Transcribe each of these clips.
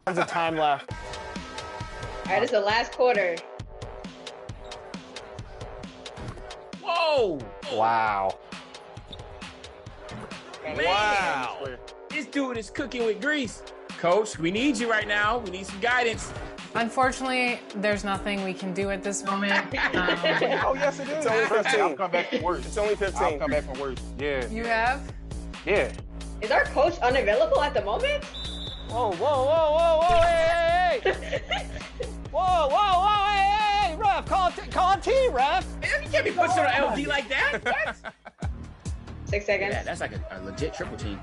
Tons of time left. All right, it's the last quarter. Whoa! Wow. Man. Wow. This dude is cooking with grease. Coach, we need you right now. We need some guidance. Unfortunately, there's nothing we can do at this moment. Oh, yes, it is. It's only 15. I'll come back from worse. It's only 15. I'll come back from worse. Yeah. You have? Yeah. Is our coach unavailable at the moment? Whoa, whoa, whoa, whoa, whoa, hey, hey, hey. Whoa, whoa, whoa, hey, hey, ref. Call T, ref. Man, you can't be pushing on LD like that. What? 6 seconds. Yeah, that's like a legit triple team.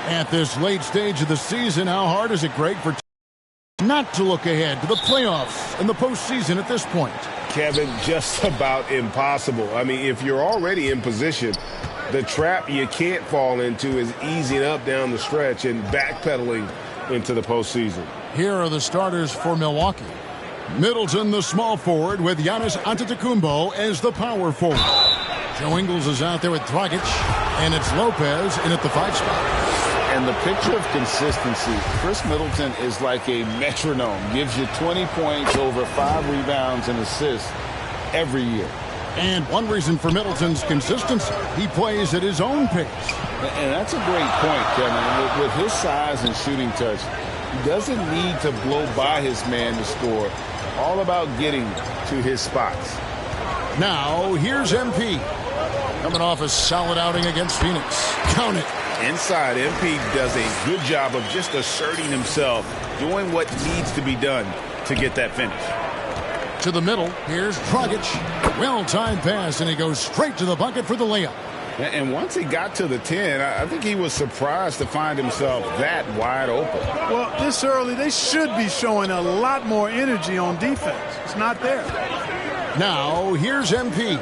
At this late stage of the season, how hard is it, Greg, for not to look ahead to the playoffs and the postseason at this point? Kevin, just about impossible. I mean, if you're already in position, the trap you can't fall into is easing up down the stretch and backpedaling into the postseason. Here are the starters for Milwaukee. Middleton, the small forward, with Giannis Antetokounmpo as the power forward. Joe Ingles is out there with Dragic, and it's Lopez in at the 5 spot. And the picture of consistency, Chris Middleton is like a metronome. Gives you 20 points, over 5 rebounds and assists every year. And one reason for Middleton's consistency, he plays at his own pace. And that's a great point, Kevin. With his size and shooting touch, he doesn't need to blow by his man to score. All about getting to his spots. Now, here's MP. Coming off a solid outing against Phoenix. Count it. Inside, MP does a good job of just asserting himself, doing what needs to be done to get that finish. To the middle, here's Dragic. Well-timed pass, and he goes straight to the bucket for the layup. And once he got to the 10, I think he was surprised to find himself that wide open. Well, this early, they should be showing a lot more energy on defense. It's not there. Now, here's MP.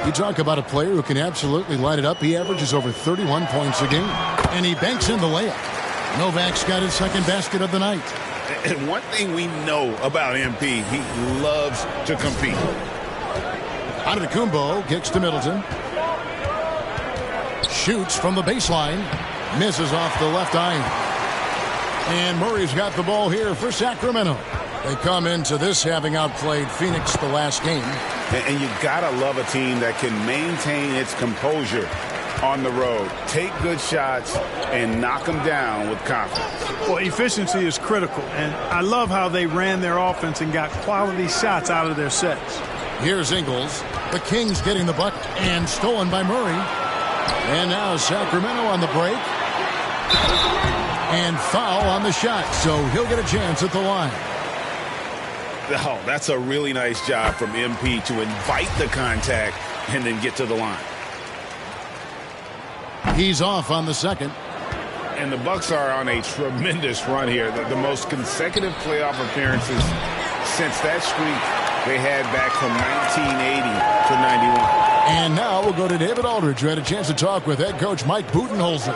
You talk about a player who can absolutely light it up. He averages over 31 points a game. And he banks in the layup. Novak's got his second basket of the night. And one thing we know about MP, he loves to compete. Antetokounmpo kicks to Middleton. Shoots from the baseline. Misses off the left eye. And Murray's got the ball here for Sacramento. They come into this having outplayed Phoenix the last game. And you gotta love a team that can maintain its composure on the road, take good shots, and knock them down with confidence. Well, efficiency is critical, and I love how they ran their offense and got quality shots out of their sets. Here's Ingles. The Kings getting the bucket, and stolen by Murray. And now Sacramento on the break. And foul on the shot, so he'll get a chance at the line. Oh, that's a really nice job from MP to invite the contact and then get to the line. He's off on the second. And the Bucks are on a tremendous run here. The most consecutive playoff appearances since that streak they had back from 1980 to 91. And now we'll go to David Aldridge, who had a chance to talk with head coach Mike Budenholzer.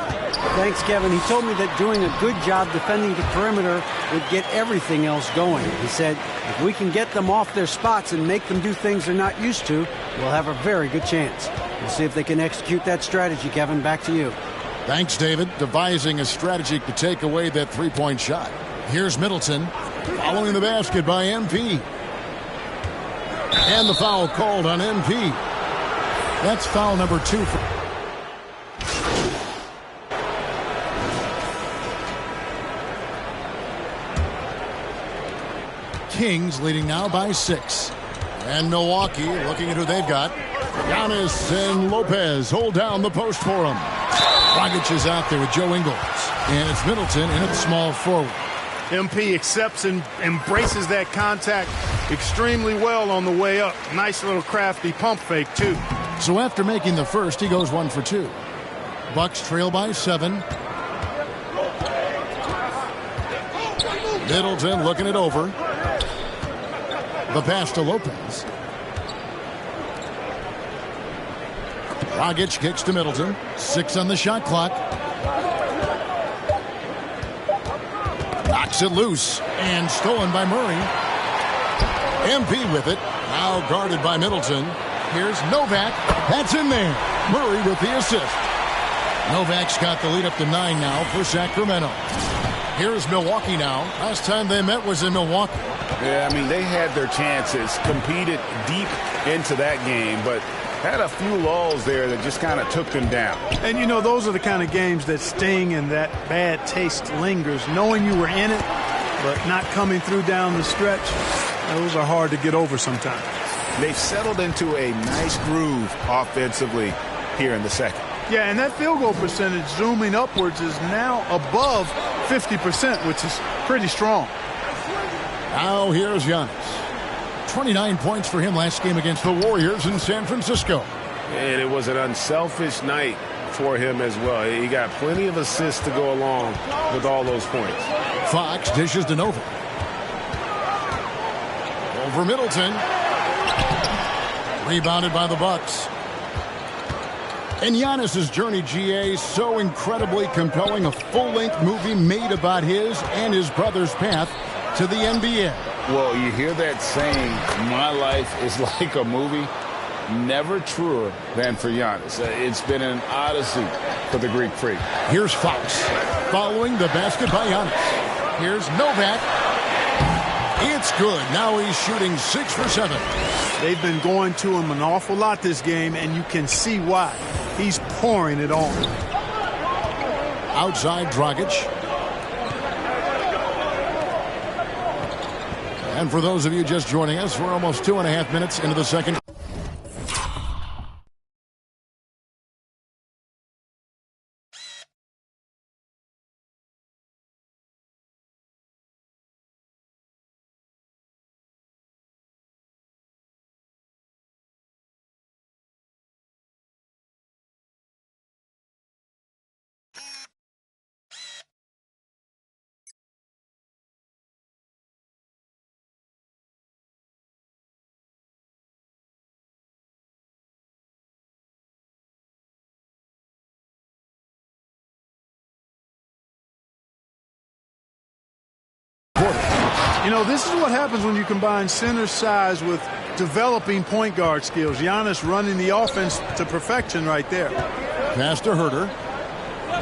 Thanks, Kevin. He told me that doing a good job defending the perimeter would get everything else going. He said, if we can get them off their spots and make them do things they're not used to, we'll have a very good chance. We'll see if they can execute that strategy, Kevin. Back to you. Thanks, David. Devising a strategy to take away that three-point shot. Here's Middleton, following the basket by MP. And the foul called on MP. That's foul number 2 for Kings, leading now by 6. And Milwaukee looking at who they've got. Giannis and Lopez hold down the post for him. Dragic is out there with Joe Ingles. And it's Middleton in at small forward. MP accepts and embraces that contact extremely well on the way up. Nice little crafty pump fake, too. So after making the first, he goes 1 for 2. Bucks trail by 7. Middleton looking it over. The pass to Lopez. Dragic kicks to Middleton. 6 on the shot clock. Knocks it loose and stolen by Murray. MP with it. Now guarded by Middleton. Here's Novak. That's in there. Murray with the assist. Novak's got the lead up to 9 now for Sacramento. Here's Milwaukee now. Last time they met was in Milwaukee. Yeah, I mean, they had their chances, competed deep into that game, but had a few lulls there that just kind of took them down. And, you know, those are the kind of games that sting and that bad taste lingers. Knowing you were in it, but not coming through down the stretch, those are hard to get over sometimes. They've settled into a nice groove offensively here in the second. Yeah, and that field goal percentage zooming upwards is now above 50%, which is pretty strong. Now here's Giannis. 29 points for him last game against the Warriors in San Francisco. And it was an unselfish night for him as well. He got plenty of assists to go along with all those points. Fox dishes to Nova. Over Middleton. Rebounded by the Bucks. And Giannis's journey, GA, so incredibly compelling. A full-length movie made about his and his brother's path to the NBA. Well, you hear that saying, my life is like a movie. Never truer than for Giannis. It's been an odyssey for the Greek freak. Here's Fox following the basket by Giannis. Here's Novak. It's good. Now he's shooting 6 for 7. They've been going to him an awful lot this game, and you can see why. He's pouring it on. Outside Dragic. And for those of you just joining us, we're almost 2.5 minutes into the second. You know, this is what happens when you combine center size with developing point guard skills. Giannis running the offense to perfection right there. Pass to Herter.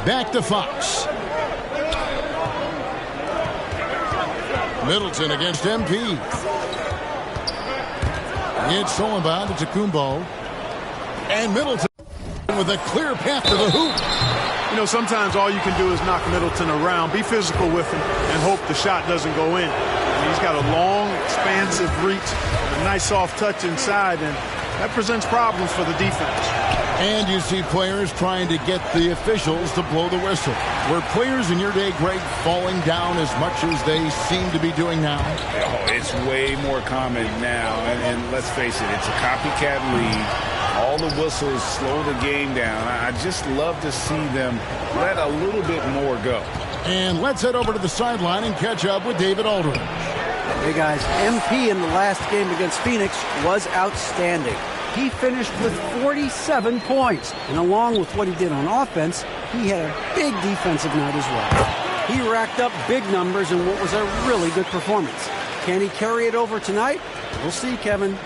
Back to Fox. Middleton against MP. It's stolen by Kumbo. And Middleton with a clear path to the hoop. You know, sometimes all you can do is knock Middleton around, be physical with him, and hope the shot doesn't go in. He's got a long, expansive reach, a nice soft touch inside, and that presents problems for the defense. And you see players trying to get the officials to blow the whistle. Were players in your day, Greg, falling down as much as they seem to be doing now? Oh, it's way more common now, and let's face it, it's a copycat league. All the whistles slow the game down. I just love to see them let a little bit more go. And let's head over to the sideline and catch up with David Aldridge. Hey, guys, MP in the last game against Phoenix was outstanding. He finished with 47 points. And along with what he did on offense, he had a big defensive night as well. He racked up big numbers in what was a really good performance. Can he carry it over tonight? We'll see, Kevin.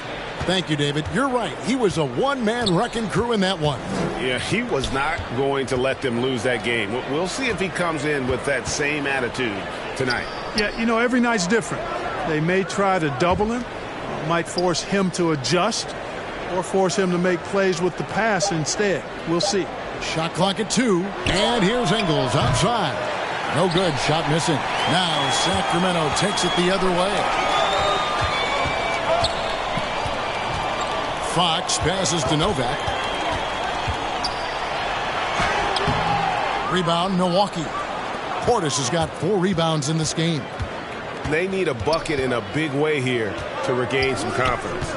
Thank you, David. You're right. He was a one-man wrecking crew in that one. Yeah, he was not going to let them lose that game. We'll see if he comes in with that same attitude tonight. Yeah, you know, every night's different. They may try to double him, might force him to adjust, or force him to make plays with the pass instead. We'll see. Shot clock at 2, and here's Ingles outside. No good. Shot missing. Now Sacramento takes it the other way. Fox passes to Novak. Rebound, Milwaukee. Portis has got 4 rebounds in this game. They need a bucket in a big way here to regain some confidence.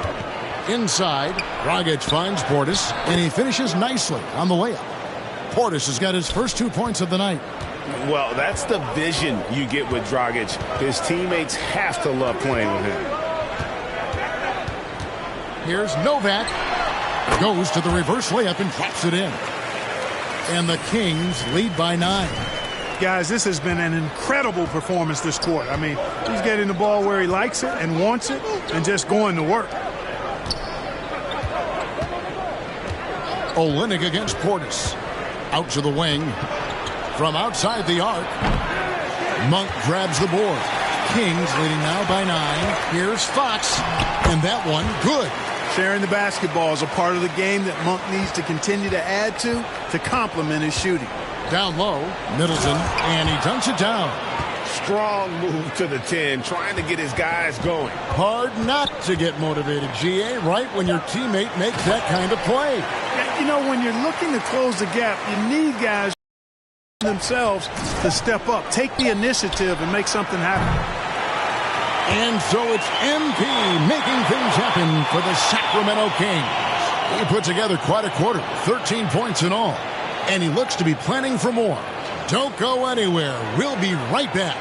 Inside, Dragic finds Portis, and he finishes nicely on the layup. Portis has got his first 2 points of the night. Well, that's the vision you get with Dragic. His teammates have to love playing with him. Here's Novak. Goes to the reverse layup and drops it in. And the Kings lead by 9. Guys, this has been an incredible performance this quarter. I mean, he's getting the ball where he likes it and wants it and just going to work. Olynyk against Portis. Out to the wing. From outside the arc. Monk grabs the board. Kings leading now by 9. Here's Fox. And that one, good. Sharing the basketball is a part of the game that Monk needs to continue to add to complement his shooting. Down low, Middleton, and he dunks it down. Strong move to the 10, trying to get his guys going. Hard not to get motivated, GA, right when your teammate makes that kind of play. You know, when you're looking to close the gap, you need guys themselves to step up, take the initiative, and make something happen. And so it's MP making things happen for the Sacramento Kings. He put together quite a quarter, 13 points in all. And he looks to be planning for more. Don't go anywhere. We'll be right back.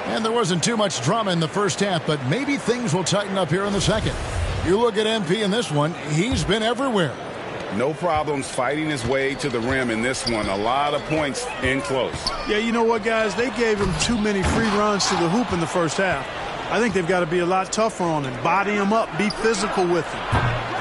And there wasn't too much drama in the first half, but maybe things will tighten up here in the second. You look at MP in this one, he's been everywhere. No problems fighting his way to the rim in this one. A lot of points in close. Yeah, you know what, guys? They gave him too many free runs to the hoop in the first half. I think they've got to be a lot tougher on him. Body him up. Be physical with him.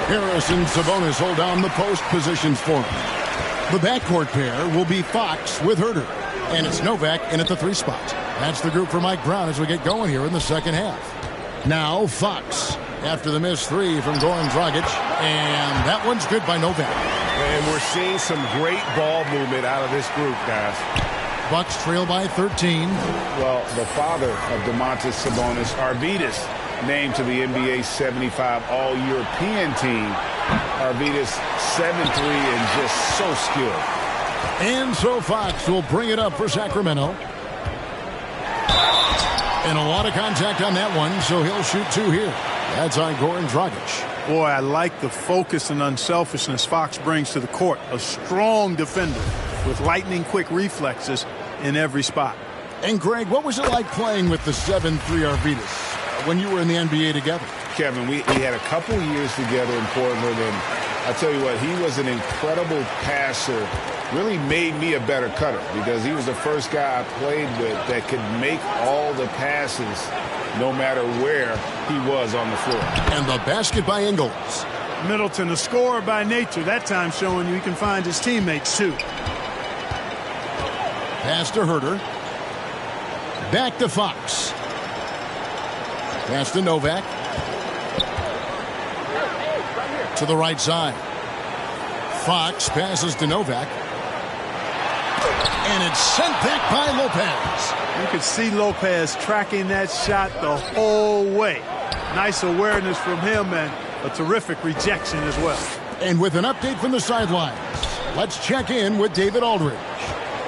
Harris and Sabonis hold down the post positions for him. The backcourt pair will be Fox with Herter. And it's Novak in at the 3 spot. That's the group for Mike Brown as we get going here in the second half. Now Fox after the missed 3 from Goran Dragic. And that one's good by Novak. And we're seeing some great ball movement out of this group, guys. Bucks trail by 13. Well, the father of Domantas Sabonis, Arvydas, named to the NBA 75 All-European team. Arvydas 7'3" and just so skilled. And so Fox will bring it up for Sacramento. And a lot of contact on that one, so he'll shoot 2 here. That's on Goran Dragic. Boy, I like the focus and unselfishness Fox brings to the court. A strong defender with lightning-quick reflexes in every spot. And, Greg, what was it like playing with the 7'3" Arvydas when you were in the NBA together? Kevin, we had a couple years together in Portland, and I tell you what, he was an incredible passer. Really made me a better cutter because he was the first guy I played with that could make all the passes no matter where he was on the floor. And the basket by Ingles. Middleton, a scorer by nature, that time showing you he can find his teammates too. Pass to Herter. Back to Fox. Pass to Novak. To the right side. Fox passes to Novak. And it's sent back by Lopez. You could see Lopez tracking that shot the whole way. Nice awareness from him and a terrific rejection as well. And with an update from the sidelines, let's check in with David Aldridge.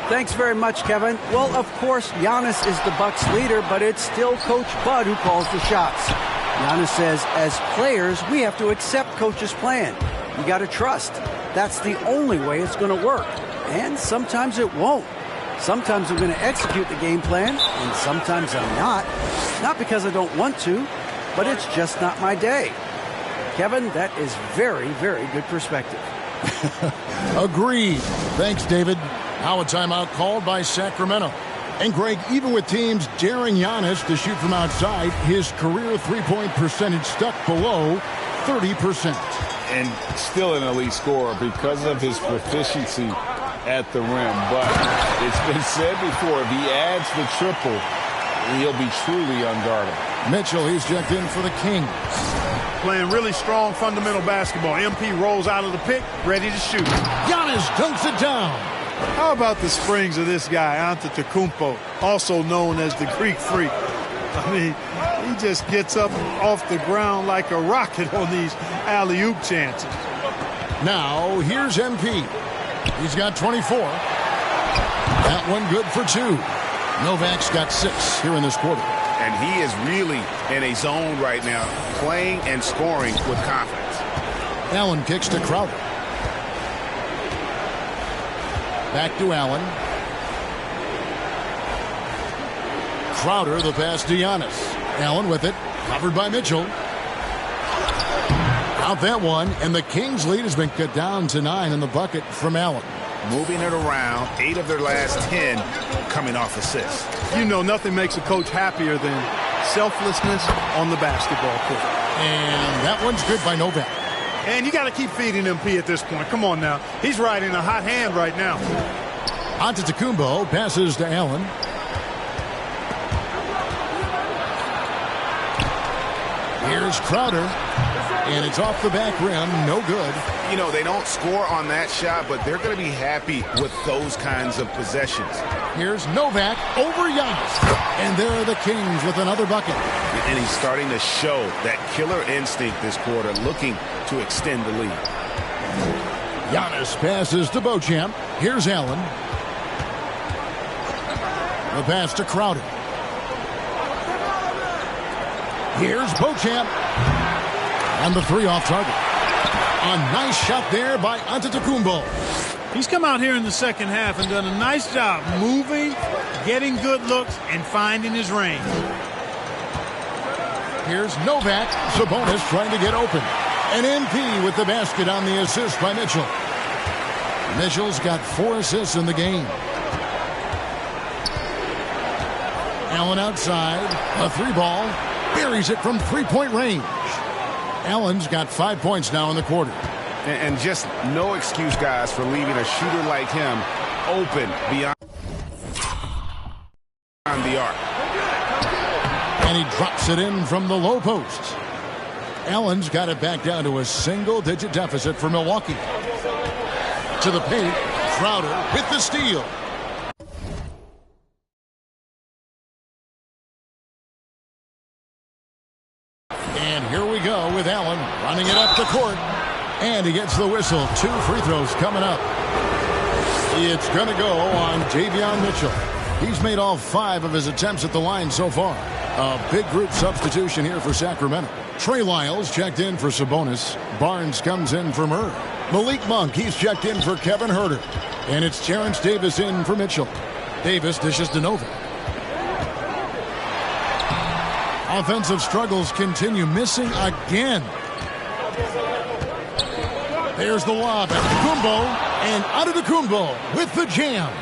Thanks very much, Kevin. Well, of course, Giannis is the Bucks leader, but it's still Coach Bud who calls the shots. Giannis says, as players, we have to accept Coach's plan. You got to trust. That's the only way it's going to work. And sometimes it won't. Sometimes I'm going to execute the game plan, and sometimes I'm not. Not because I don't want to, but it's just not my day. Kevin, that is very, very good perspective. Agreed. Thanks, David. Now a timeout called by Sacramento. And Greg, even with teams daring Giannis to shoot from outside, his career three-point percentage stuck below 30%. And still an elite scorer because of his proficiency at the rim. But it's been said before, if he adds the triple, he'll be truly unguardable. Mitchell, he's checked in for the Kings. Playing really strong fundamental basketball. MP rolls out of the pick, ready to shoot. Giannis dunks it down. How about the springs of this guy, Antetokounmpo, also known as the Greek Freak? I mean, He just gets up off the ground like a rocket on these alley-oop chances. Now, here's MP. He's got 24. That one good for 2. Novak's got 6 here in this quarter. And he is really in a zone right now, playing and scoring with confidence. Allen kicks to Crowder. Back to Allen. Crowder, the pass to Giannis. Allen with it, covered by Mitchell. Out that one, and the Kings' lead has been cut down to 9 in the bucket from Allen. Moving it around, 8 of their last 10 coming off assists. You know, nothing makes a coach happier than selflessness on the basketball court. And that one's good by Novak. And you got to keep feeding MP at this point. Come on now. He's riding a hot hand right now. Antetokounmpo passes to Allen. Here's Crowder. And it's off the back rim. No good. You know, they don't score on that shot, but they're going to be happy with those kinds of possessions. Here's Novak over Giannis. And there are the Kings with another bucket. And he's starting to show that killer instinct this quarter, looking to extend the lead. Giannis passes to Beauchamp. Here's Allen. The pass to Crowder. Here's Beauchamp. And the 3 off target. A nice shot there by Antetokounmpo. He's come out here in the second half and done a nice job moving, getting good looks, and finding his range. Here's Novak. Sabonis trying to get open. And MP with the basket on the assist by Mitchell. Mitchell's got 4 assists in the game. Allen outside. A 3-ball. Buries it from 3-point range. Allen's got 5 points now in the quarter. And just no excuse, guys, for leaving a shooter like him open beyond the arc. And he drops it in from the low post. Allen's got it back down to a single-digit deficit for Milwaukee. To the paint, Crowder with the steal. And here we go with Allen running it up the court. And he gets the whistle. 2 free throws coming up. It's going to go on Davion Mitchell. He's made all 5 of his attempts at the line so far. A big group substitution here for Sacramento. Trey Lyles checked in for Sabonis. Barnes comes in for Murray. Malik Monk, he's checked in for Kevin Huerter. And it's Terrence Davis in for Mitchell. Davis dishes to Novak. Offensive struggles continue, missing again. There's the lob at Kumbo, and Antetokounmpo with the jam.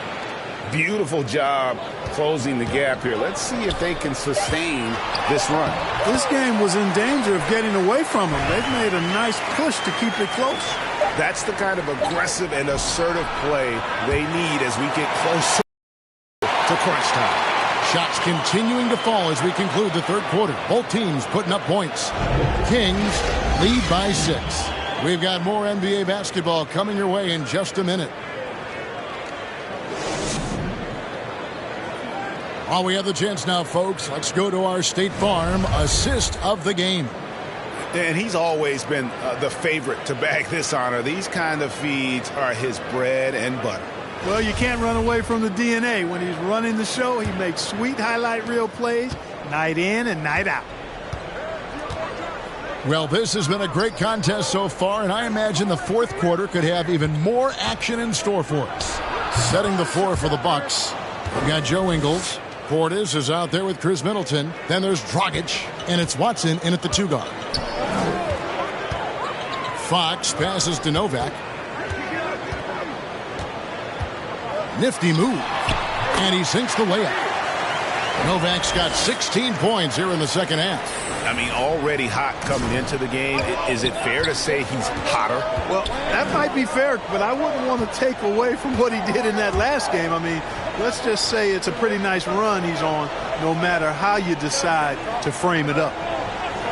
Beautiful job closing the gap here. Let's see if they can sustain this run. This game was in danger of getting away from them. They've made a nice push to keep it close. That's the kind of aggressive and assertive play they need as we get closer to crunch time. Shots continuing to fall as we conclude the third quarter. Both teams putting up points. Kings lead by 6. We've got more NBA basketball coming your way in just a minute. While we have the chance now, folks, let's go to our State Farm assist of the game. And he's always been the favorite to bag this honor. These kind of feeds are his bread and butter. Well, you can't run away from the DNA. When he's running the show, he makes sweet highlight reel plays night in and night out. Well, this has been a great contest so far, and I imagine the fourth quarter could have even more action in store for us. Setting the floor for the Bucks, we've got Joe Ingles. Portis is out there with Chris Middleton. Then there's Dragic, and it's Watson in at the 2 guard. Fox passes to Novak. Nifty move. And he sinks the layup. Novak's got 16 points here in the second half. I mean, already hot coming into the game. Is it fair to say he's hotter? Well, that might be fair, but I wouldn't want to take away from what he did in that last game. I mean, let's just say it's a pretty nice run he's on, no matter how you decide to frame it up.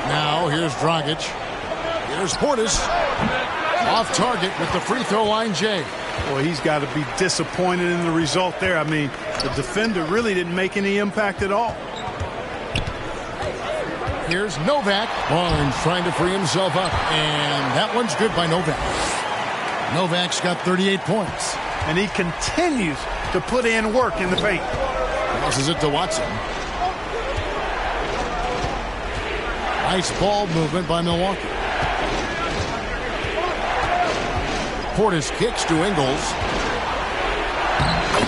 Now, here's Dragic. Here's Portis. Off target with the free throw line, Jay. Boy, he's got to be disappointed in the result there. I mean, the defender really didn't make any impact at all. Here's Novak. Barnes trying to free himself up. And that one's good by Novak. Novak's got 38 points. And he continues to put in work in the paint. Passes it to Watson. Nice ball movement by Milwaukee. Portis kicks to Ingles.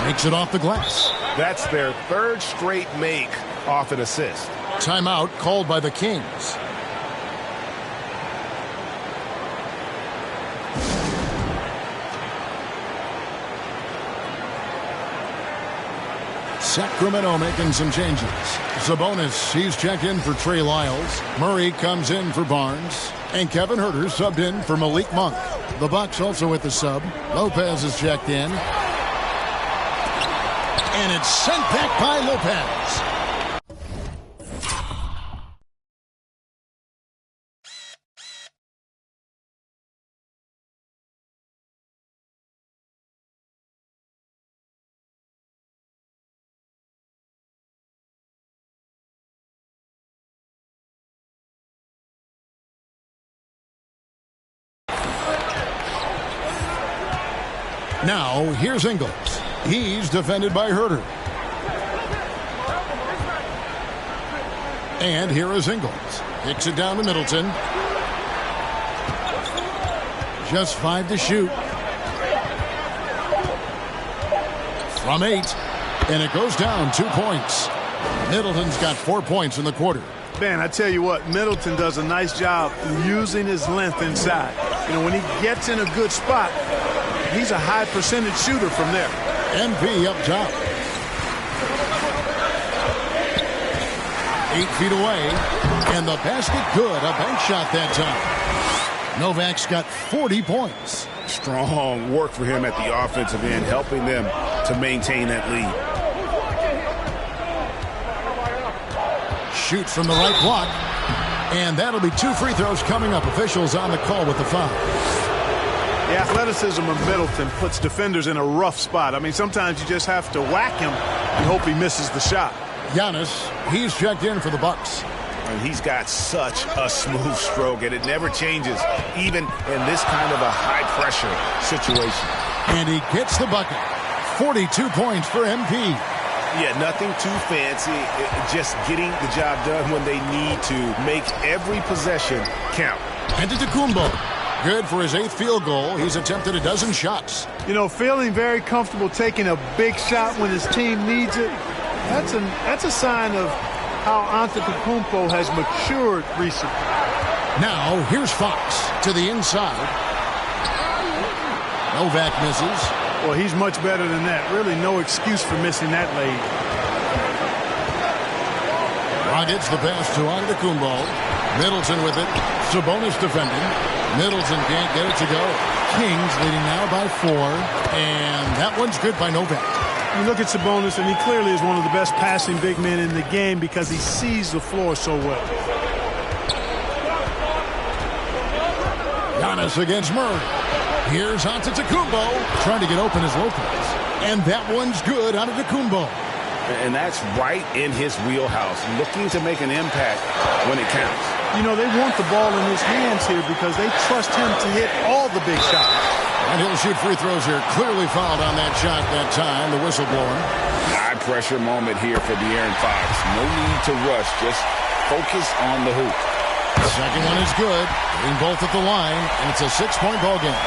Makes it off the glass. That's their third straight make off an assist. Timeout called by the Kings. Sacramento making some changes. Sabonis, he's checked in for Trey Lyles. Murray comes in for Barnes. And Kevin Huerter subbed in for Malik Monk. The Bucks also with the sub. Lopez is checked in. And it's sent back by Lopez. Now, here's Ingles. He's defended by Huerter. And here is Ingles. Kicks it down to Middleton. Just 5 to shoot. From 8. And it goes down 2 points. Middleton's got 4 points in the quarter. Man, I tell you what, Middleton does a nice job using his length inside. You know, when he gets in a good spot, he's a high percentage shooter from there. MP up top. 8 feet away. And the basket good. A bank shot that time. Novak's got 40 points. Strong work for him at the offensive end, helping them to maintain that lead. Shoots from the right block. And that'll be 2 free throws coming up. Officials on the call with the foul. The athleticism of Middleton puts defenders in a rough spot. I mean, sometimes you just have to whack him and hope he misses the shot. Giannis, he's checked in for the Bucks. And he's got such a smooth stroke, and it never changes, even in this kind of a high-pressure situation. And he gets the bucket. 42 points for MP. Yeah, nothing too fancy. Just getting the job done when they need to. Make every possession count. Antetokounmpo. Good for his 8th field goal. He's attempted a dozen shots. You know, feeling very comfortable taking a big shot when his team needs it, that's a sign of how Antetokounmpo has matured recently. Now, here's Fox to the inside. Novak misses. Well, he's much better than that. Really no excuse for missing that lead. Rockets the pass to Antetokounmpo. Middleton with it. Sabonis defending. Middleton can't get it to go. Kings leading now by 4. And that one's good by Novak. You look at Sabonis, and he clearly is one of the best passing big men in the game because he sees the floor so well. Giannis against Murray. Here's Antetokounmpo trying to get open as Lopez. And that one's good, Antetokounmpo. And that's right in his wheelhouse, looking to make an impact when it counts. You know, they want the ball in his hands here because they trust him to hit all the big shots. And he'll shoot free throws here. Clearly fouled on that shot that time. The whistle blowing. High pressure moment here for De'Aaron Fox. No need to rush. Just focus on the hoop. The second one is good. Hitting both at the line. And it's a 6-point ball game.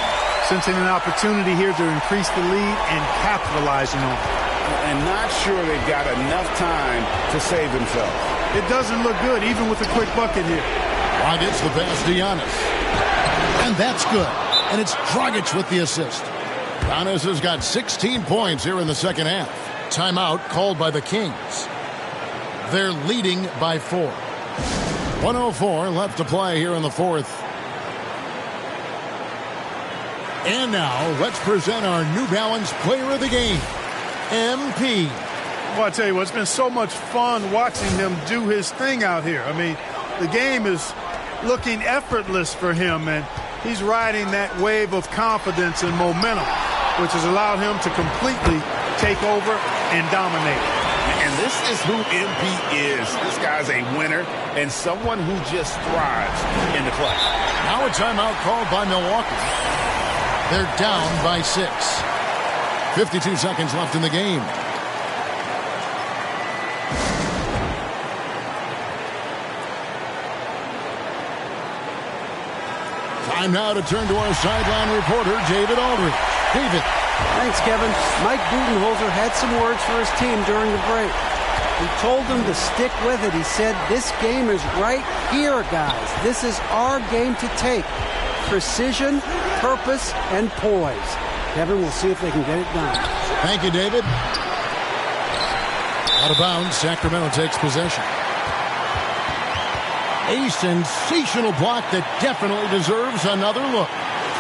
Sensing an opportunity here to increase the lead and capitalizing on it. And not sure they've got enough time to save themselves. It doesn't look good, even with a quick bucket here. Dragic the pass to Giannis. And that's good. And it's Dragic with the assist. Giannis has got 16 points here in the second half. Timeout called by the Kings. They're leading by 4. 1:04 left to play here in the fourth. And now let's present our New Balance Player of the Game, MP. Well, I tell you what, it's been so much fun watching him do his thing out here. I mean, the game is looking effortless for him, and he's riding that wave of confidence and momentum, which has allowed him to completely take over and dominate. And this is who MP is. This guy's a winner and someone who just thrives in the clutch. Now a timeout called by Milwaukee. They're down by 6. 52 seconds left in the game. Time now to turn to our sideline reporter, David Aldridge. David. Thanks, Kevin. Mike Budenholzer had some words for his team during the break. He told them to stick with it. He said, this game is right here, guys. This is our game to take. Precision, purpose, and poise. Kevin, we'll see if they can get it done. Thank you, David. Out of bounds, Sacramento takes possession. A sensational block that definitely deserves another look.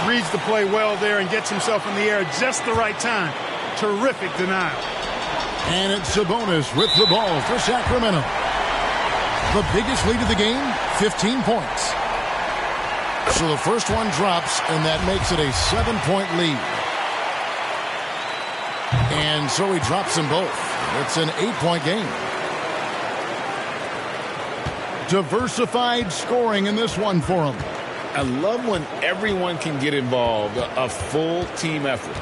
Reads the play well there and gets himself in the air just the right time. Terrific denial. And it's Sabonis with the ball for Sacramento. The biggest lead of the game, 15 points. So the first one drops, and that makes it a 7-point lead. And so he drops them both. It's an 8-point game. Diversified scoring in this one for him. I love when everyone can get involved, a full team effort.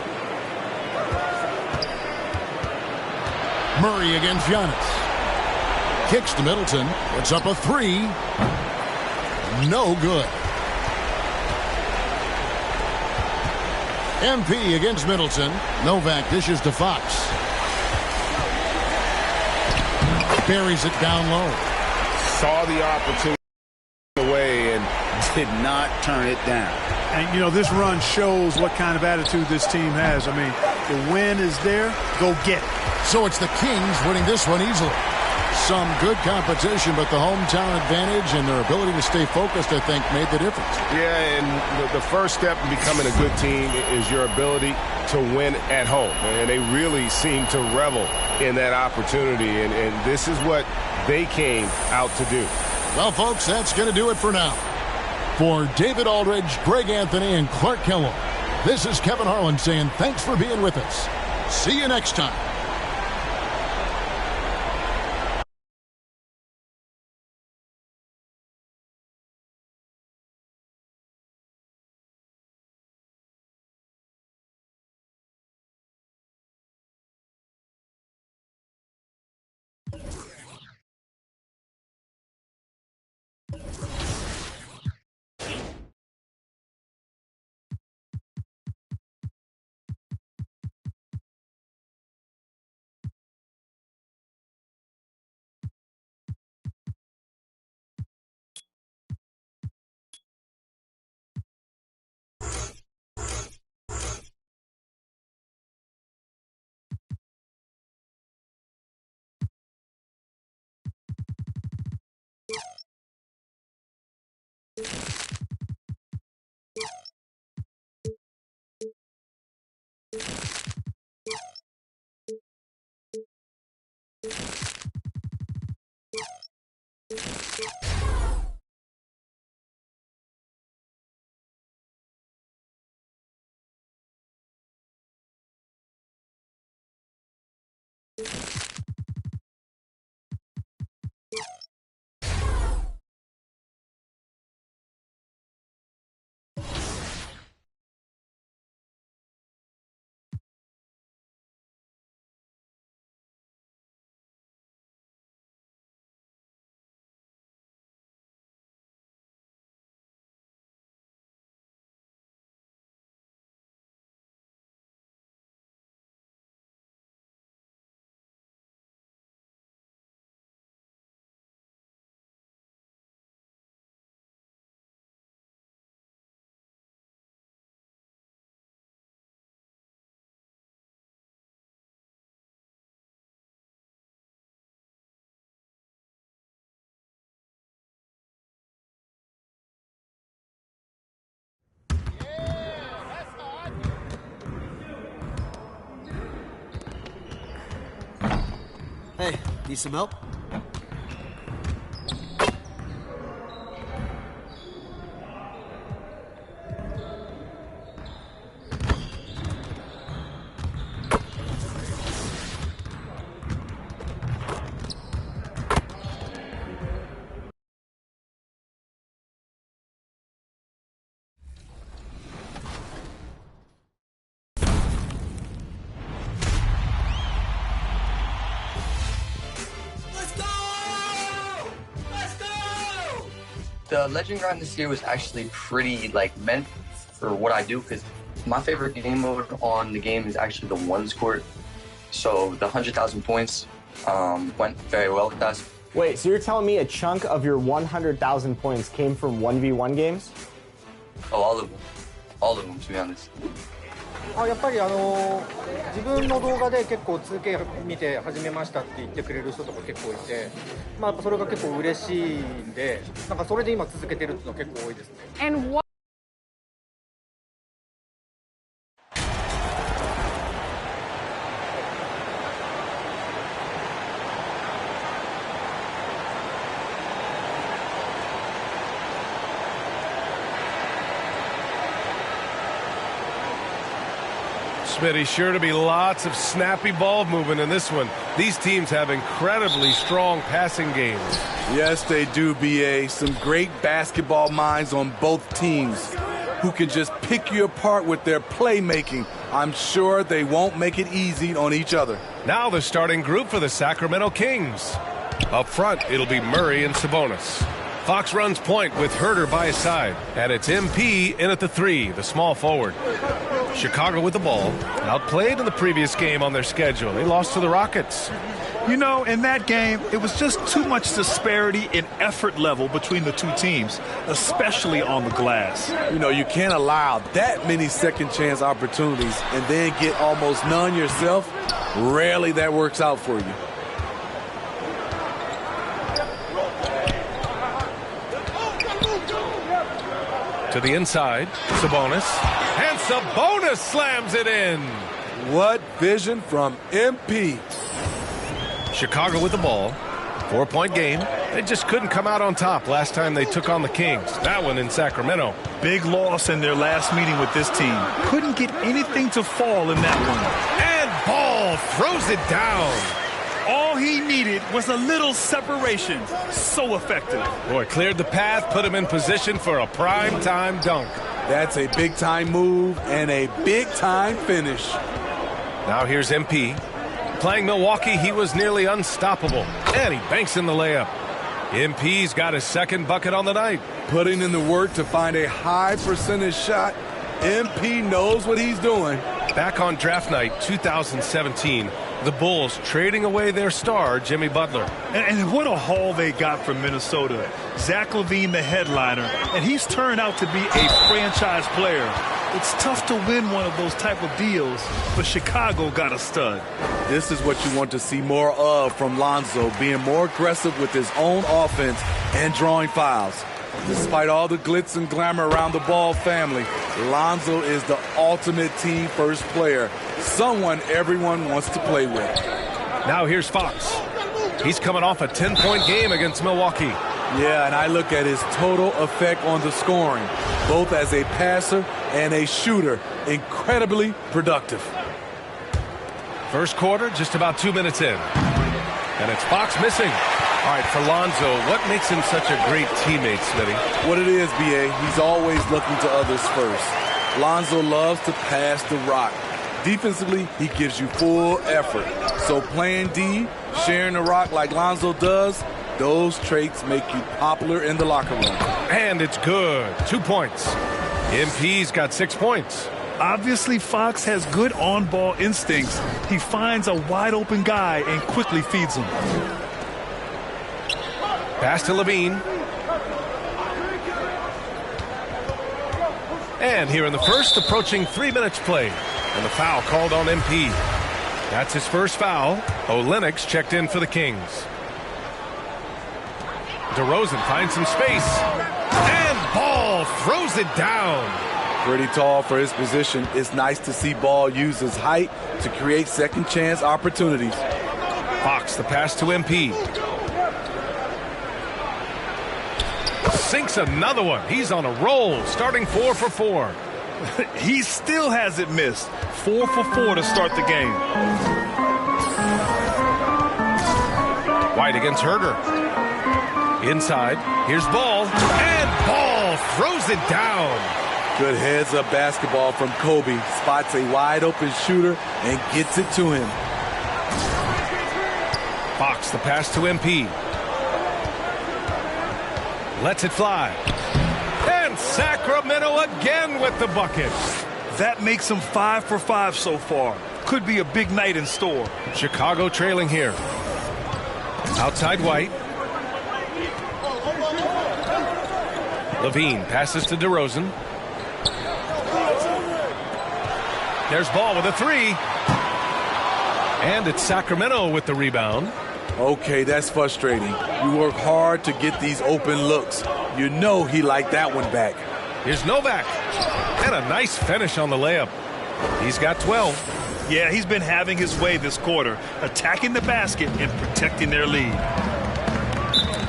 Murray against Giannis. Kicks to Middleton. Puts up a 3. No good. MP against Middleton. Novak dishes to Fox. Buries it down low. Saw the opportunity away and did not turn it down. And, you know, this run shows what kind of attitude this team has. I mean, the win is there. Go get it. So it's the Kings winning this one easily. Some good competition, but the hometown advantage and their ability to stay focused, I think, made the difference. Yeah, and the first step in becoming a good team is your ability to win at home. And they really seem to revel in that opportunity. And this is what they came out to do. Well, folks, that's going to do it for now. For David Aldridge, Greg Anthony, and Clark Kellogg, this is Kevin Harlan saying thanks for being with us. See you next time. Hey, need some help? The legend grind this year was actually pretty meant for what I do, because my favorite game mode on the game is actually the ones court. So the 100,000 points went very well with us. Wait, so you're telling me a chunk of your 100,000 points came from 1v1 games? Oh, all of them. All of them, to be honest. やっぱり自分の動画で結構 2K 見て始めましたって言ってくれる人とか結構いて、まあそれが結構嬉しいんで、なんかそれで今続けてるっていうのは結構多いですね。And what Smitty, sure to be lots of snappy ball movement in this one. These teams have incredibly strong passing games. Yes, they do, BA. Some great basketball minds on both teams who can just pick you apart with their playmaking. I'm sure they won't make it easy on each other. Now the starting group for the Sacramento Kings. Up front, it'll be Murray and Sabonis. Fox runs point with Herder by his side. And it's MP in at the 3, the small forward. Chicago with the ball. Outplayed in the previous game on their schedule. They lost to the Rockets. You know, in that game, it was just too much disparity in effort level between the two teams, especially on the glass. You know, you can't allow that many second chance opportunities and then get almost none yourself. Rarely that works out for you. To the inside, Sabonis. And Sabonis slams it in. What vision from MP. Chicago with the ball. 4-point game. They just couldn't come out on top last time they took on the Kings. That one in Sacramento. Big loss in their last meeting with this team. Couldn't get anything to fall in that one. And Ball throws it down. All he needed was a little separation. So effective. Boy, cleared the path, put him in position for a prime-time dunk. That's a big-time move and a big-time finish. Now here's MP. Playing Milwaukee, he was nearly unstoppable. And he banks in the layup. MP's got his second bucket on the night. Putting in the work to find a high percentage shot. MP knows what he's doing. Back on draft night 2017, the Bulls trading away their star, Jimmy Butler. And what a haul they got from Minnesota. Zach LaVine, the headliner, and he's turned out to be a franchise player. It's tough to win one of those type of deals, but Chicago got a stud. This is what you want to see more of from Lonzo, being more aggressive with his own offense and drawing fouls. Despite all the glitz and glamour around the Ball family, Lonzo is the ultimate team-first player, someone everyone wants to play with. Now here's Fox. He's coming off a 10-point game against Milwaukee. Yeah, and I look at his total effect on the scoring, both as a passer and a shooter. Incredibly productive. First quarter, just about 2 minutes in. And it's Fox missing. All right, for Lonzo, what makes him such a great teammate, Smitty? What it is, B.A., he's always looking to others first. Lonzo loves to pass the rock. Defensively, he gives you full effort. So playing D, sharing the rock like Lonzo does, those traits make you popular in the locker room. And it's good. 2 points. MP's got 6 points. Obviously, Fox has good on-ball instincts. He finds a wide-open guy and quickly feeds him. Pass to LaVine. And here in the first, approaching 3 minutes played. And the foul called on MP. That's his first foul. Olynyk checked in for the Kings. DeRozan finds some space. And Ball throws it down. Pretty tall for his position. It's nice to see Ball use his height to create second chance opportunities. Fox, the pass to MP. Sinks another one. He's on a roll, starting 4 for 4. He still hasn't missed. 4 for 4 to start the game. White against Herder. Inside, here's Ball. And Ball throws it down. Good heads-up basketball from Kobe. Spots a wide-open shooter and gets it to him. Fox, the pass to MP. Lets it fly. And Sacramento again with the bucket. That makes them 5 for 5 so far. Could be a big night in store. Chicago trailing here. Outside White. Levine passes to DeRozan. There's Ball with a three. And it's Sacramento with the rebound. Okay, that's frustrating. You work hard to get these open looks. You know he liked that one back. Here's Novak. And a nice finish on the layup. He's got 12. Yeah, he's been having his way this quarter, attacking the basket and protecting their lead.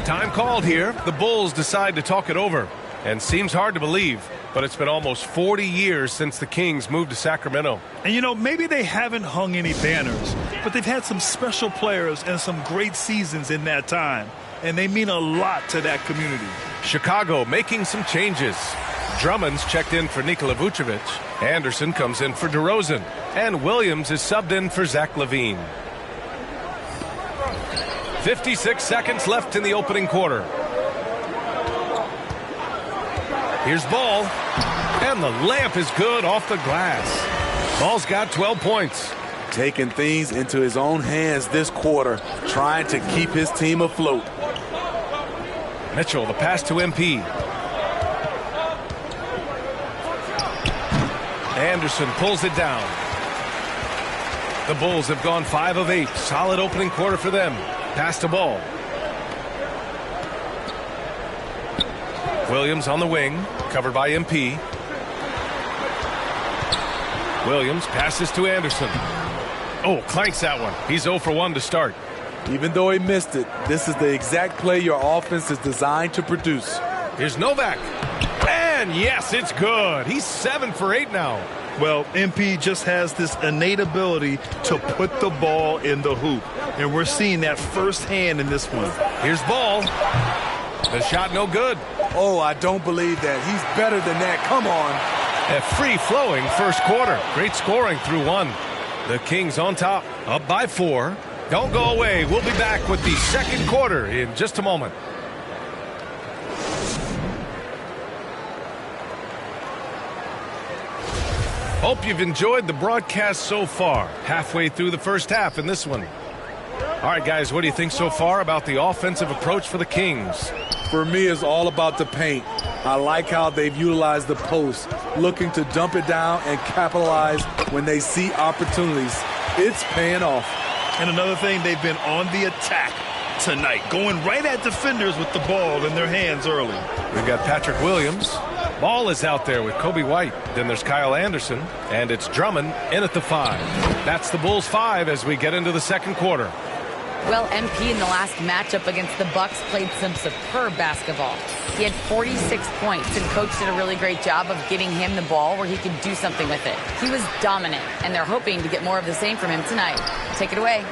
Time called here. The Bulls decide to talk it over. And seems hard to believe, but it's been almost 40 years since the Kings moved to Sacramento. And, you know, maybe they haven't hung any banners, but they've had some special players and some great seasons in that time. And they mean a lot to that community. Chicago making some changes. Drummond's checked in for Nikola Vucevic. Anderson comes in for DeRozan. And Williams is subbed in for Zach LaVine. 56 seconds left in the opening quarter. Here's Ball. And the layup is good off the glass. Ball's got 12 points. Taking things into his own hands this quarter, trying to keep his team afloat. Mitchell, the pass to MP. Anderson pulls it down. The Bulls have gone 5 of 8. Solid opening quarter for them. Pass to Ball. Williams on the wing, covered by MP. Williams passes to Anderson. Oh, clanks that one. He's 0 for 1 to start. Even though he missed it, this is the exact play your offense is designed to produce. Here's Novak. And yes, it's good. He's 7 for 8 now. Well, MP just has this innate ability to put the ball in the hoop. And we're seeing that firsthand in this one. Here's Ball. The shot no good. Oh, I don't believe that. He's better than that. Come on. A free-flowing first quarter. Great scoring through 1. The Kings on top, up by 4. Don't go away. We'll be back with the second quarter in just a moment. Hope you've enjoyed the broadcast so far. Halfway through the first half in this one. All right, guys, what do you think so far about the offensive approach for the Kings? For me, it's all about the paint. I like how they've utilized the post, looking to dump it down and capitalize when they see opportunities. It's paying off. And another thing, they've been on the attack tonight, going right at defenders with the ball in their hands early. We've got Patrick Williams. Ball is out there with Kobe White. Then there's Kyle Anderson. And it's Drummond in at the 5. That's the Bulls 5 as we get into the second quarter. Well, MP in the last matchup against the Bucks played some superb basketball. He had 46 points, and Coach did a really great job of getting him the ball where he could do something with it. He was dominant, and they're hoping to get more of the same from him tonight. Take it away.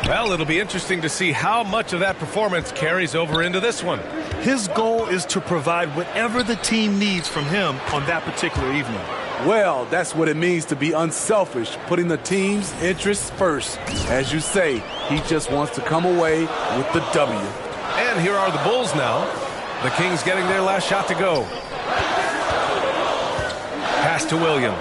Well, it'll be interesting to see how much of that performance carries over into this one. His goal is to provide whatever the team needs from him on that particular evening. Well, that's what it means to be unselfish, putting the team's interests first. As you say, he just wants to come away with the W. And here are the Bulls now. The Kings getting their last shot to go. Pass to Williams.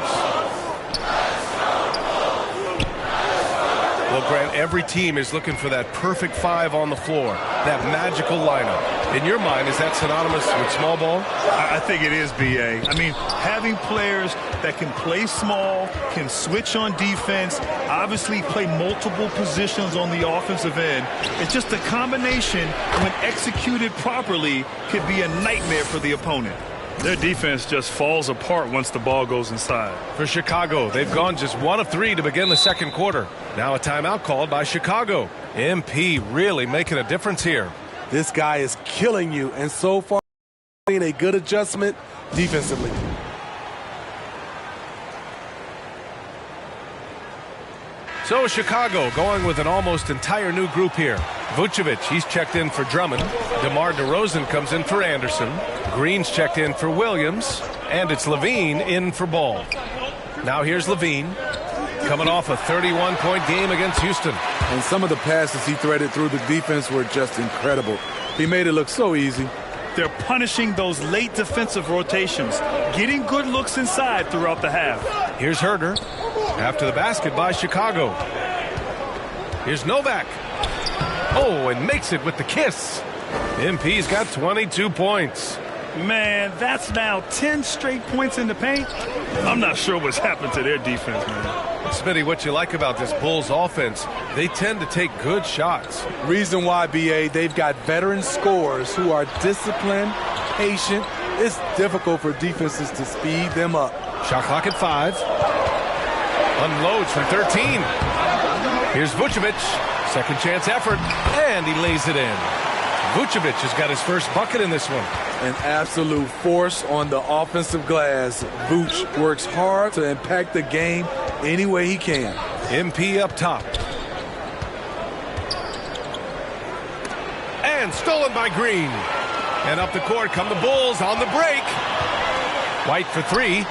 Well, Grant, every team is looking for that perfect 5 on the floor, that magical lineup. In your mind, is that synonymous with small ball? I think it is, B.A. I mean, having players that can play small, can switch on defense, obviously play multiple positions on the offensive end. It's just a combination, when executed properly, could be a nightmare for the opponent. Their defense just falls apart once the ball goes inside. For Chicago, they've gone just 1 of 3 to begin the second quarter. Now a timeout called by Chicago. MP really making a difference here. This guy is killing you, and so far, a good adjustment defensively. So Chicago going with an almost entire new group here. Vucevic, he's checked in for Drummond. DeMar DeRozan comes in for Anderson. Green's checked in for Williams. And it's Levine in for Ball. Now here's Levine, coming off a 31-point game against Houston. And some of the passes he threaded through the defense were just incredible. He made it look so easy. They're punishing those late defensive rotations, getting good looks inside throughout the half. Here's Herder. After the basket by Chicago. Here's Novak. Oh, and makes it with the kiss. MP's got 22 points. Man, that's now 10 straight points in the paint. I'm not sure what's happened to their defense, man. Smitty, what you like about this Bulls offense, they tend to take good shots. Reason why, BA, they've got veteran scorers who are disciplined, patient. It's difficult for defenses to speed them up. Shot clock at 5. Unloads from 13. Here's Vucevic. Second chance effort, and he lays it in. Vucevic has got his first bucket in this one. An absolute force on the offensive glass. Vooch works hard to impact the game any way he can. MP up top. And stolen by Green. And up the court come the Bulls on the break. White for 3.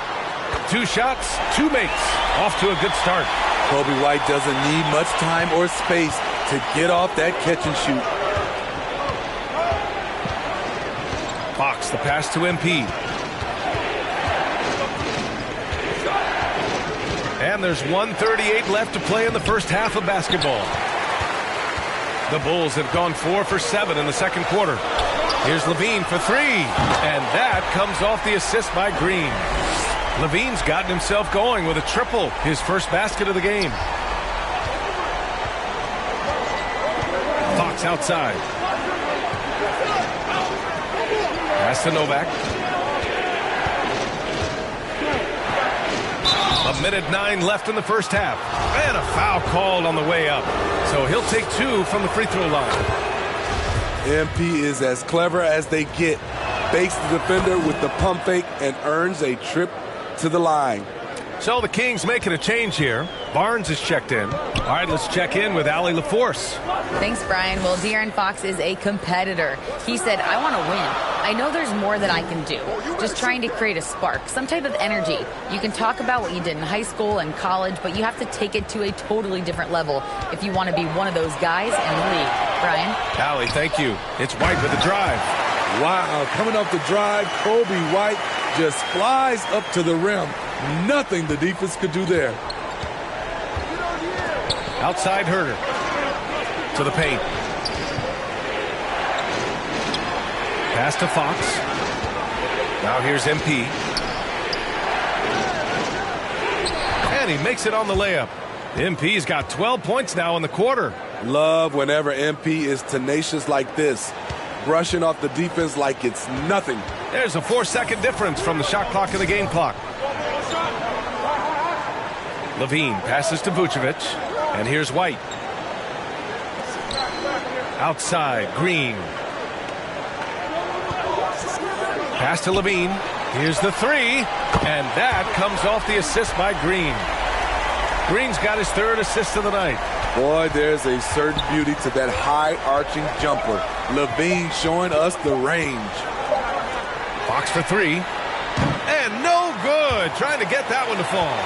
2 shots, 2 makes. Off to a good start. Kobe White doesn't need much time or space to get off that catch and shoot. Fox, the pass to MP. And there's 1:38 left to play in the first half of basketball. The Bulls have gone 4 for 7 in the second quarter. Here's Levine for 3. And that comes off the assist by Green. Levine's gotten himself going with a triple, his first basket of the game. Fox outside. Pass to Novak. 1:09 left in the first half. And a foul called on the way up. So he'll take 2 from the free throw line. MP is as clever as they get. Fakes the defender with the pump fake and earns a trip to the line. So the Kings making a change here. Barnes is checked in. All right, let's check in with Allie LaForce. Thanks, Brian. Well, De'Aaron Fox is a competitor. He said, I want to win. I know there's more that I can do. Just trying to create a spark, some type of energy. You can talk about what you did in high school and college, but you have to take it to a totally different level if you want to be one of those guys in the league. Brian? Allie, thank you. It's White with the drive. Wow, coming off the drive, Kobe White just flies up to the rim. Nothing the defense could do there. Outside Herder. To the paint. Pass to Fox. Now here's MP. And he makes it on the layup. MP's got 12 points now in the quarter. Love whenever MP is tenacious like this. Brushing off the defense like it's nothing. There's a 4-second difference from the shot clock and the game clock. Levine passes to Vucevic. And here's White. Outside, Green. Pass to Levine. Here's the 3. And that comes off the assist by Green. Green's got his 3rd assist of the night. Boy, there's a certain beauty to that high-arching jumper. Levine showing us the range. Fox for 3. And no good. Trying to get that one to fall.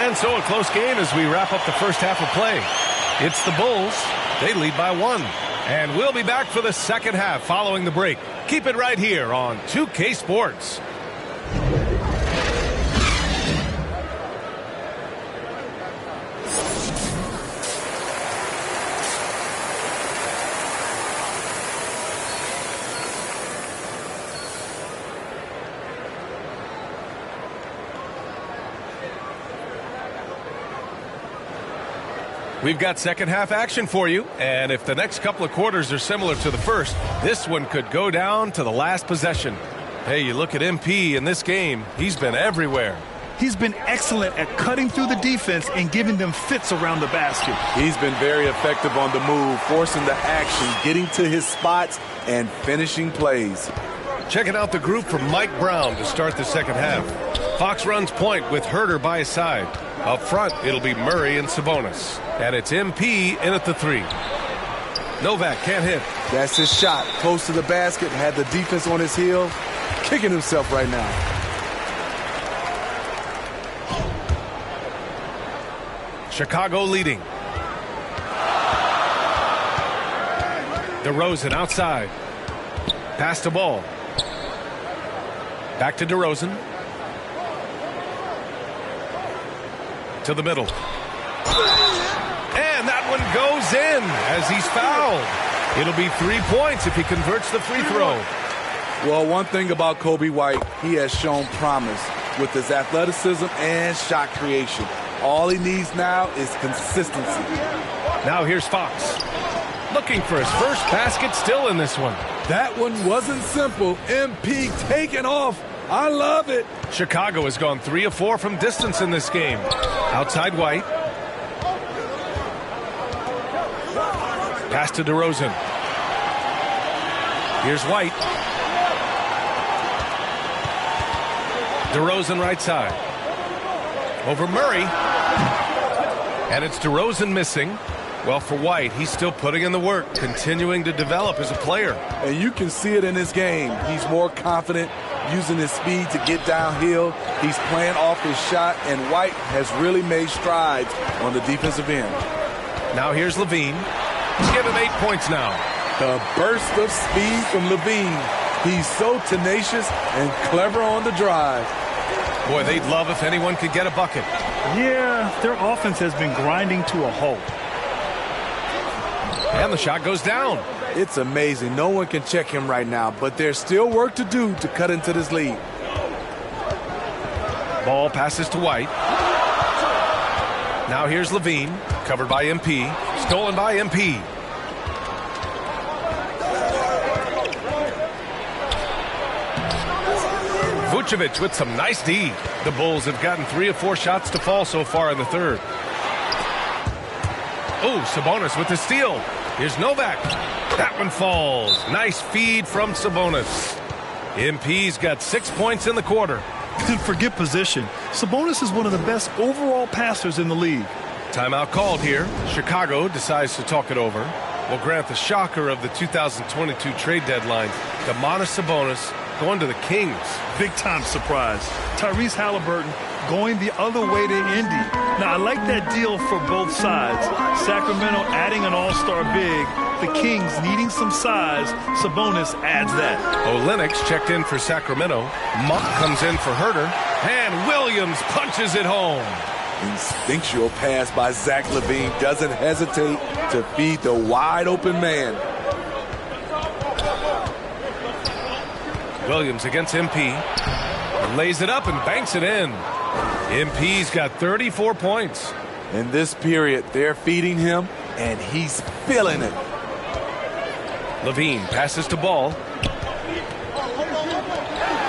And so a close game as we wrap up the first half of play. It's the Bulls. They lead by 1. And we'll be back for the second half following the break. Keep it right here on 2K Sports. We've got second half action for you, and if the next couple of quarters are similar to the first, this one could go down to the last possession. Hey, you look at MP in this game, he's been everywhere. He's been excellent at cutting through the defense and giving them fits around the basket. He's been very effective on the move, forcing the action, getting to his spots, and finishing plays. Checking out the group from Mike Brown to start the second half. Fox runs point with Herder by his side. Up front, it'll be Murray and Sabonis. And it's MP in at the 3. Novak can't hit. That's his shot. Close to the basket, had the defense on his heel. Kicking himself right now. Chicago leading. DeRozan outside. Pass the ball. Back to DeRozan. To the middle. And that one goes in as he's fouled. It'll be 3 points if he converts the free throw. Well, one thing about Kobe White, he has shown promise with his athleticism and shot creation. All he needs now is consistency. Now here's Fox. Looking for his first basket still in this one. That one wasn't simple. MP taking off. I love it. Chicago has gone 3 of 4 from distance in this game. Outside White. Pass to DeRozan. Here's White. DeRozan right side. Over Murray. And it's DeRozan missing. Well, for White, he's still putting in the work, continuing to develop as a player. And you can see it in his game. He's more confident, using his speed to get downhill. He's playing off his shot, and White has really made strides on the defensive end. Now here's Levine. Give him 8 points now. The burst of speed from Levine. He's so tenacious and clever on the drive. Boy, they'd love if anyone could get a bucket. Yeah, their offense has been grinding to a halt. And the shot goes down. It's amazing. No one can check him right now, but there's still work to do to cut into this lead. Ball passes to White. Now here's Levine, covered by MP, stolen by MP. Vucevic with some nice D. The Bulls have gotten 3 of 4 shots to fall so far in the third. Oh, Sabonis with the steal. Here's Novak. That one falls. Nice feed from Sabonis. MP's got 6 points in the quarter. Forget position. Sabonis is one of the best overall passers in the league. Timeout called here. Chicago decides to talk it over. We'll grant the shocker of the 2022 trade deadline. Domantas Sabonis going to the Kings. Big time surprise. Tyrese Halliburton going the other way to Indy. Now, I like that deal for both sides. Sacramento adding an all-star big. The Kings needing some size. Sabonis adds that. Olynyk checked in for Sacramento. Monk comes in for Herter. And Williams punches it home. Instinctual pass by Zach LaVine doesn't hesitate to feed the wide-open man. Williams against MP. Lays it up and banks it in. MP's got 34 points. In this period, they're feeding him, and he's feeling it. Levine passes to Ball.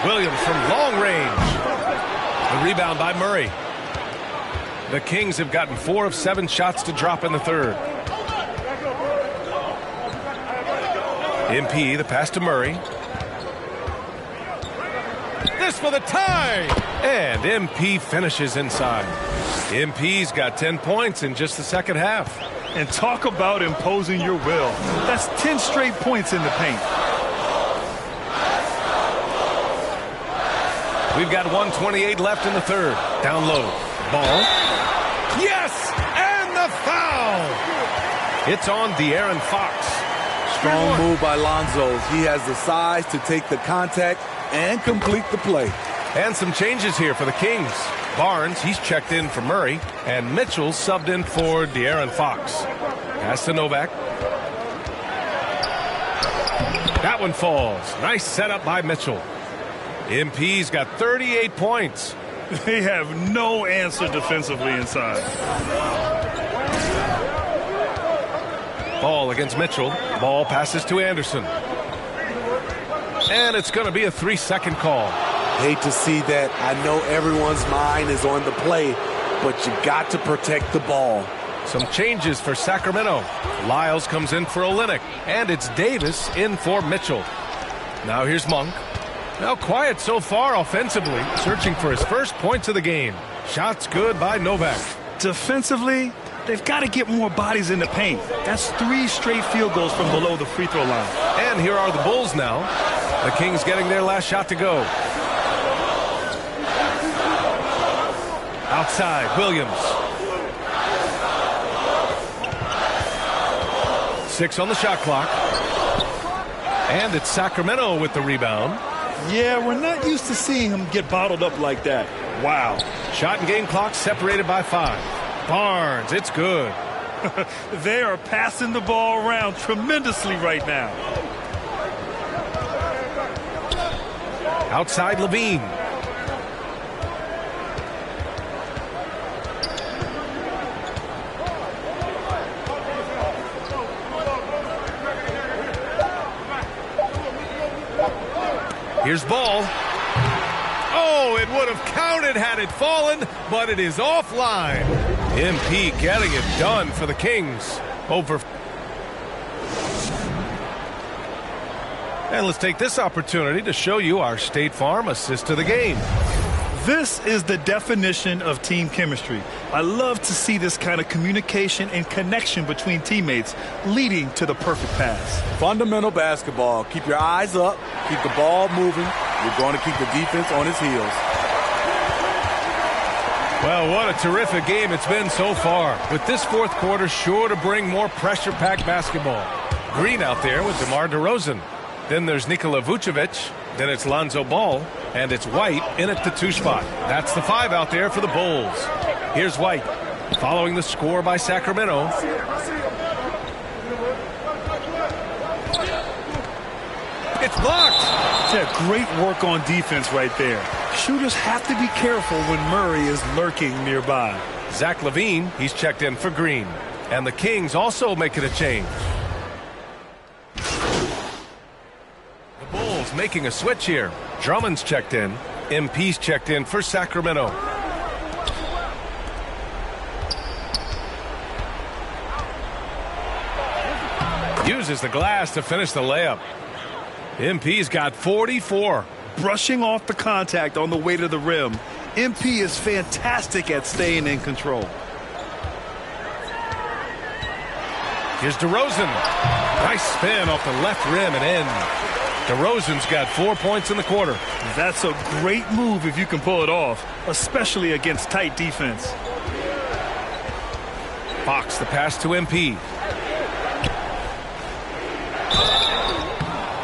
Williams from long range. The rebound by Murray. The Kings have gotten 4 of 7 shots to drop in the third. MP, the pass to Murray. This for the tie! And MP finishes inside. MP's got 10 points in just the second half. And talk about imposing your will. That's 10 straight points in the paint. We've got 1:28 left in the third. Down low. Ball. Yes! And the foul! It's on De'Aaron Fox. Strong move by Lonzo. He has the size to take the contact and complete the play. And some changes here for the Kings. Barnes, he's checked in for Murray, and Mitchell subbed in for De'Aaron Fox. Pass to Novak. That one falls. Nice setup by Mitchell. MP's got 38 points. They have no answer defensively inside. Ball against Mitchell. Ball passes to Anderson. And it's going to be a 3-second call. Hate to see that. I know everyone's mind is on the play, but you got to protect the ball. Some changes for Sacramento. Lyles comes in for Olynyk, and it's Davis in for Mitchell. Now here's Monk. Now quiet so far offensively, searching for his first points of the game. Shots good by Novak. Defensively, they've got to get more bodies in the paint. That's 3 straight field goals from below the free throw line. And here are the Bulls now. The Kings getting their last shot to go. Outside, Williams. 6 on the shot clock. And it's Sacramento with the rebound. Yeah, we're not used to seeing him get bottled up like that. Wow. Shot and game clock separated by 5. Barnes, it's good. They are passing the ball around tremendously right now. Outside Levine. Here's ball. Oh, it would have counted had it fallen, but it is offline. MP getting it done for the Kings. Over. And let's take this opportunity to show you our State Farm assist to the game. This is the definition of team chemistry. I love to see this kind of communication and connection between teammates leading to the perfect pass. Fundamental basketball. Keep your eyes up. Keep the ball moving. You're going to keep the defense on its heels. Well, what a terrific game it's been so far. With this fourth quarter sure to bring more pressure-packed basketball. Green out there with DeMar DeRozan. Then there's Nikola Vucevic. Then it's Lonzo Ball. And it's White in at the 2 spot. That's the 5 out there for the Bulls. Here's White following the score by Sacramento. It's blocked. Yeah, great work on defense right there. Shooters have to be careful when Murray is lurking nearby. Zach LaVine, he's checked in for Green. And the Kings also making a change. The Bulls making a switch here. Drummond's checked in. MP's checked in for Sacramento. Uses the glass to finish the layup. MP's got 44. Brushing off the contact on the way to the rim. MP is fantastic at staying in control. Here's DeRozan. Nice spin off the left rim and in. DeRozan's got 4 points in the quarter. That's a great move if you can pull it off, especially against tight defense. Fox the pass to MP.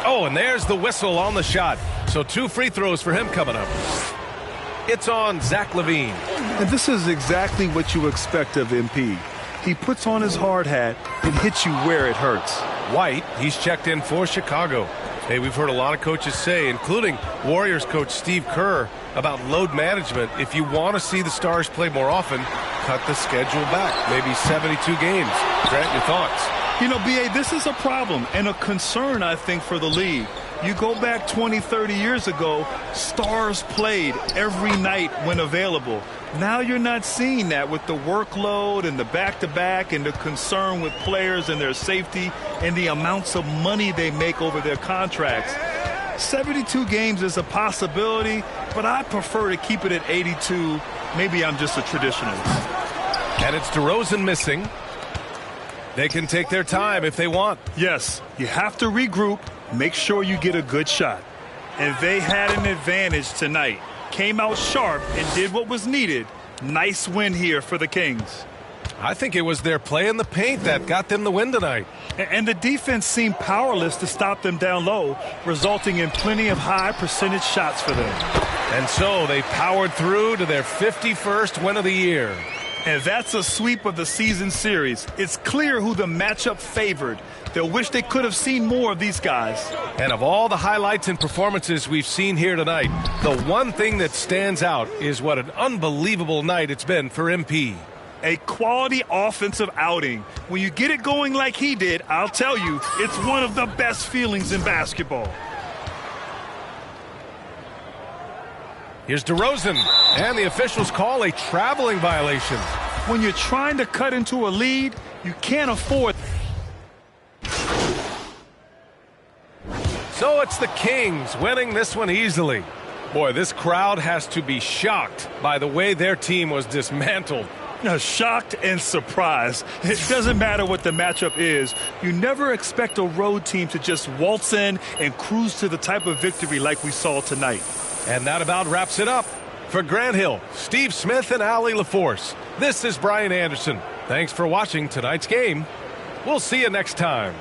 Oh, and there's the whistle on the shot. So 2 free throws for him coming up. It's on Zach LaVine. And this is exactly what you expect of MP. He puts on his hard hat and hits you where it hurts. White, he's checked in for Chicago. Hey, we've heard a lot of coaches say, including Warriors coach Steve Kerr, about load management. If you want to see the Stars play more often, cut the schedule back. Maybe 72 games. Grant, your thoughts? You know, B.A., this is a problem and a concern, I think, for the league. You go back 20, 30 years ago, Stars played every night when available. Now you're not seeing that with the workload and the back-to-back and the concern with players and their safety and the amounts of money they make over their contracts. 72 games is a possibility, but I prefer to keep it at 82. Maybe I'm just a traditionalist. And it's DeRozan missing. They can take their time if they want. Yes, you have to regroup, make sure you get a good shot. And they had an advantage tonight. Came out sharp and did what was needed. Nice win here for the Kings. I think it was their play in the paint that got them the win tonight. And the defense seemed powerless to stop them down low, resulting in plenty of high percentage shots for them. And so they powered through to their 51st win of the year. And that's a sweep of the season series. It's clear who the matchup favored. They'll wish they could have seen more of these guys. And of all the highlights and performances we've seen here tonight, the one thing that stands out is what an unbelievable night it's been for MP. A quality offensive outing. When you get it going like he did, I'll tell you, it's one of the best feelings in basketball. Here's DeRozan, and the officials call a traveling violation. When you're trying to cut into a lead, you can't afford. So it's the Kings winning this one easily. Boy, this crowd has to be shocked by the way their team was dismantled. Shocked and surprised. It doesn't matter what the matchup is. You never expect a road team to just waltz in and cruise to the type of victory like we saw tonight. And that about wraps it up. For Grant Hill, Steve Smith, and Allie LaForce, this is Brian Anderson. Thanks for watching tonight's game. We'll see you next time.